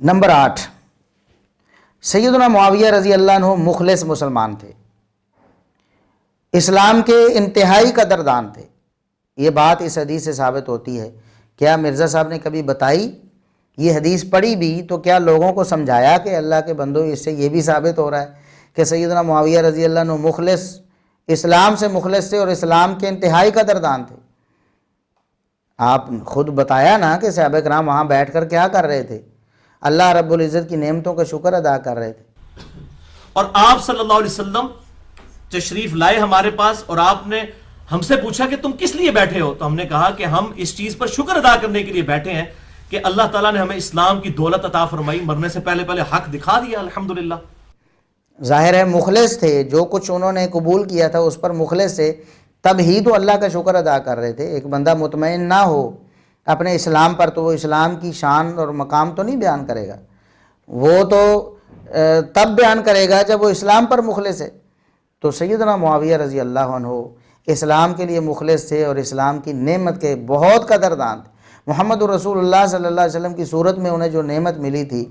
Number 8، سیدنا معاویہ رضی اللہ عنہ مخلص مسلمان تھے، اسلام کے انتہائی قدردان تھے۔ یہ بات اس حدیث سے ثابت ہوتی ہے۔ کیا مرزا صاحب نے کبھی بتائی؟ یہ حدیث پڑھی بھی تو کیا لوگوں کو سمجھایا کہ اللہ کے بندو اس سے یہ بھی ثابت ہو رہا ہے کہ سیدنا معاویہ رضی اللہ عنہ مخلص، اسلام سے مخلص تھے اور اسلام کے انتہائی قدردان تھے؟ آپ خود بتایا نا کہ صحابہ کرام وہاں بیٹھ کر کیا کر رہے تھے؟ اللہ رب العزت کی نعمتوں کا شکر ادا کر رہے تھے۔ اور آپ صلی اللہ علیہ وسلم تشریف لائے ہمارے پاس اور آپ نے ہم سے پوچھا کہ تم کس لیے بیٹھے ہو؟ تو ہم نے کہا کہ ہم اس چیز پر شکر ادا کرنے کے لیے بیٹھے ہیں کہ اللہ تعالیٰ نے ہمیں اسلام کی دولت عطا فرمائی، مرنے سے پہلے حق دکھا دیا، الحمدللہ۔ ظاہر ہے مخلص تھے، جو کچھ انہوں نے قبول کیا تھا اس پر مخلص تھے، تب ہی تو اللہ کا شکر ادا کر رہے تھے۔ ایک بندہ مطمئن نہ ہو اپنے اسلام پر تو وہ اسلام کی شان اور مقام تو نہیں بیان کرے گا، وہ تو تب بیان کرے گا جب وہ اسلام پر مخلص ہے۔ تو سیدنا معاویہ رضی اللہ عنہ اسلام کے لیے مخلص تھے اور اسلام کی نعمت کے بہت قدردان تھے۔ محمد رسول اللہ صلی اللہ علیہ وسلم کی صورت میں انہیں جو نعمت ملی تھی،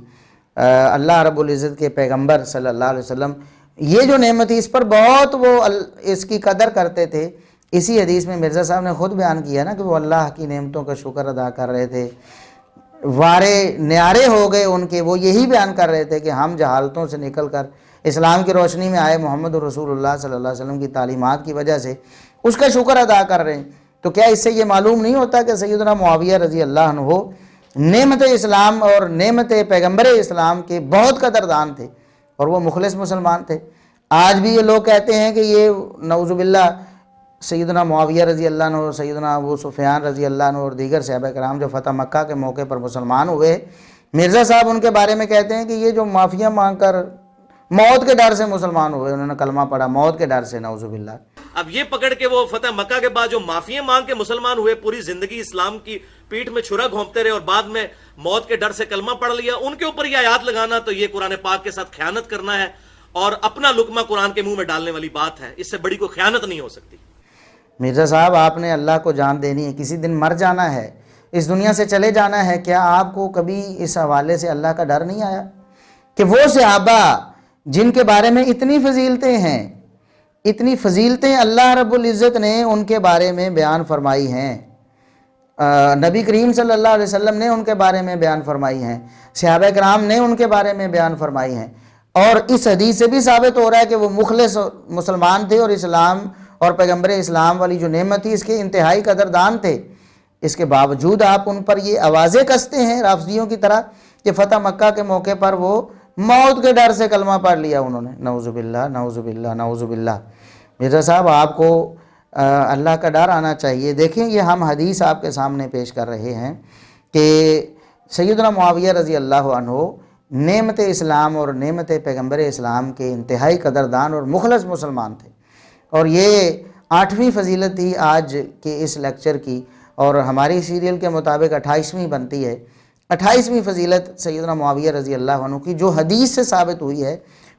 اللہ رب العزت کے پیغمبر صلی اللہ علیہ وسلم، یہ جو نعمت تھی اس پر بہت وہ اس کی قدر کرتے تھے۔ اسی حدیث میں مرزا صاحب نے خود بیان کیا نا کہ وہ اللہ کی نعمتوں کا شکر ادا کر رہے تھے، وارے نیارے ہو گئے ان کے، وہ یہی بیان کر رہے تھے کہ ہم جہالتوں سے نکل کر اسلام کی روشنی میں آئے، محمد رسول اللہ صلی اللہ علیہ وسلم کی تعلیمات کی وجہ سے اس کا شکر ادا کر رہے ہیں۔ تو کیا اس سے یہ معلوم نہیں ہوتا کہ سیدنا معاویہ رضی اللہ عنہ نعمت اسلام اور نعمت پیغمبر اسلام کے بہت قدردان تھے اور وہ مخلص مسلمان تھے؟ آج بھی یہ لوگ کہتے ہیں کہ یہ نعوذ باللہ سیدنا معاویہ رضی اللہ عنہ، سیدنا ابو سفیان رضی اللہ عنہ اور دیگر صحابہ کرام جو فتح مکہ کے موقع پر مسلمان ہوئے، مرزا صاحب ان کے بارے میں کہتے ہیں کہ یہ جو معافیاں مانگ کر موت کے ڈر سے مسلمان ہوئے، انہوں نے کلمہ پڑھا موت کے ڈر سے، نعوذ باللہ۔ اب یہ پکڑ کے وہ فتح مکہ کے بعد جو معافیاں مانگ کے مسلمان ہوئے، پوری زندگی اسلام کی پیٹھ میں چھرا گھونپتے رہے اور بعد میں موت کے ڈر سے کلمہ پڑھ لیا، ان کے اوپر یہ آیات لگانا تو یہ قرآن پاک کے ساتھ خیانت کرنا ہے اور اپنا لقمہ قرآن کے منہ میں ڈالنے والی بات ہے۔ اس سے بڑی کوئی خیانت نہیں ہو سکتی۔ مرزا صاحب، آپ نے اللہ کو جان دینی ہے، کسی دن مر جانا ہے، اس دنیا سے چلے جانا ہے۔ کیا آپ کو کبھی اس حوالے سے اللہ کا ڈر نہیں آیا کہ وہ صحابہ جن کے بارے میں اتنی فضیلتیں ہیں، اتنی فضیلتیں اللہ رب العزت نے ان کے بارے میں بیان فرمائی ہیں، نبی کریم صلی اللہ علیہ وسلم نے ان کے بارے میں بیان فرمائی ہیں، صحابہ کرام نے ان کے بارے میں بیان فرمائی ہیں، اور اس حدیث سے بھی ثابت ہو رہا ہے کہ وہ مخلص مسلمان تھے اور اسلام اور پیغمبر اسلام والی جو نعمت تھی اس کے انتہائی قدردان تھے۔ اس کے باوجود آپ ان پر یہ آوازیں کستے ہیں رافضیوں کی طرح کہ فتح مکہ کے موقع پر وہ موت کے ڈر سے کلمہ پڑھ لیا انہوں نے۔ نعوذ باللہ، نعوذ باللہ، نعوذ باللہ۔ مرزا صاحب، آپ کو اللہ کا ڈر آنا چاہیے۔ دیکھیں، یہ ہم حدیث آپ کے سامنے پیش کر رہے ہیں کہ سیدنا معاویہ رضی اللہ عنہ نعمت اسلام اور نعمت پیغمبر اسلام کے انتہائی قدردان اور مخلص مسلمان تھے، اور یہ 8ویں فضیلت تھی آج کے اس لیکچر کی، اور ہماری سیریل کے مطابق 28ویں بنتی ہے۔ 28ویں فضیلت سیدنا معاویہ رضی اللہ عنہ کی جو حدیث سے ثابت ہوئی ہے،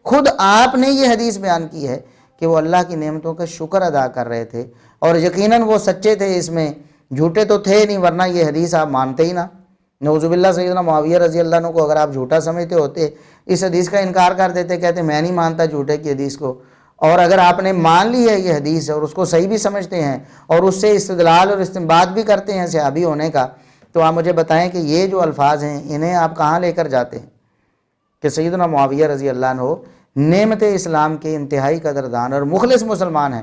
خود آپ نے یہ حدیث بیان کی ہے کہ وہ اللہ کی نعمتوں کا شکر ادا کر رہے تھے، اور یقیناً وہ سچے تھے، اس میں جھوٹے تو تھے نہیں، ورنہ یہ حدیث آپ مانتے ہی نہ۔ نعوذ باللہ، سیدنا معاویہ رضی اللہ عنہ کو اگر آپ جھوٹا سمجھتے ہوتے، اس حدیث کا انکار کر دیتے، کہتے میں نہیں مانتا جھوٹے کی حدیث کو، اور اگر آپ نے مان لی ہے یہ حدیث اور اس کو صحیح بھی سمجھتے ہیں اور اس سے استدلال اور استنباط بھی کرتے ہیں صحابی ہونے کا، تو آپ مجھے بتائیں کہ یہ جو الفاظ ہیں انہیں آپ کہاں لے کر جاتے ہیں کہ سیدنا معاویہ رضی اللہ عنہ نعمت اسلام کے انتہائی قدردان اور مخلص مسلمان ہیں،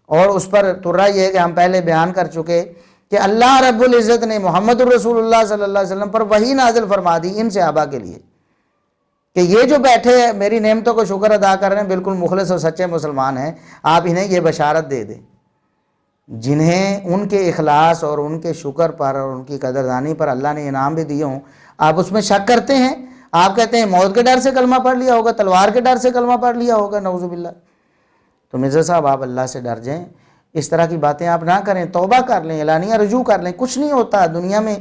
اور اس پر ترا یہ ہے کہ ہم پہلے بیان کر چکے کہ اللہ رب العزت نے محمد رسول اللہ صلی اللہ علیہ وسلم پر وحی نازل فرما دی ان صحابہ کے لیے کہ یہ جو بیٹھے میری نعمتوں کو شکر ادا کر رہے ہیں بالکل مخلص اور سچے مسلمان ہیں، آپ انہیں یہ بشارت دے دیں جنہیں ان کے اخلاص اور ان کے شکر پر اور ان کی قدردانی پر اللہ نے انعام بھی دیے ہوں۔ آپ اس میں شک کرتے ہیں، آپ کہتے ہیں موت کے ڈر سے کلمہ پڑھ لیا ہوگا، تلوار کے ڈر سے کلمہ پڑھ لیا ہوگا، نعوذ باللہ۔ تو مرزا صاحب، آپ اللہ سے ڈر جائیں، اس طرح کی باتیں آپ نہ کریں، توبہ کر لیں، اعلانیہ رجوع کر لیں۔ کچھ نہیں ہوتا دنیا میں،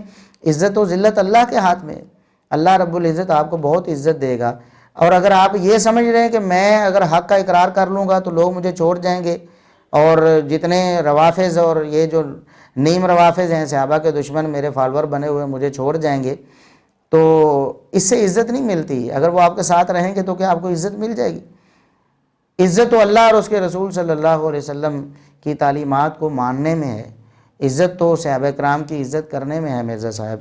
عزت و ذلت اللہ کے ہاتھ میں، اللہ رب العزت آپ کو بہت عزت دے گا۔ اور اگر آپ یہ سمجھ رہے ہیں کہ میں اگر حق کا اقرار کر لوں گا تو لوگ مجھے چھوڑ جائیں گے، اور جتنے روافظ اور یہ جو نیم روافظ ہیں صحابہ کے دشمن میرے فالور بنے ہوئے مجھے چھوڑ جائیں گے، تو اس سے عزت نہیں ملتی. اگر وہ آپ کے ساتھ رہیں گے تو کیا آپ کو عزت مل جائے گی؟ عزت تو اللہ اور اس کے رسول صلی اللہ علیہ وسلم کی تعلیمات کو ماننے میں ہے. عزت تو صحابہ کرام کی عزت کرنے میں ہے مرزا صاحب.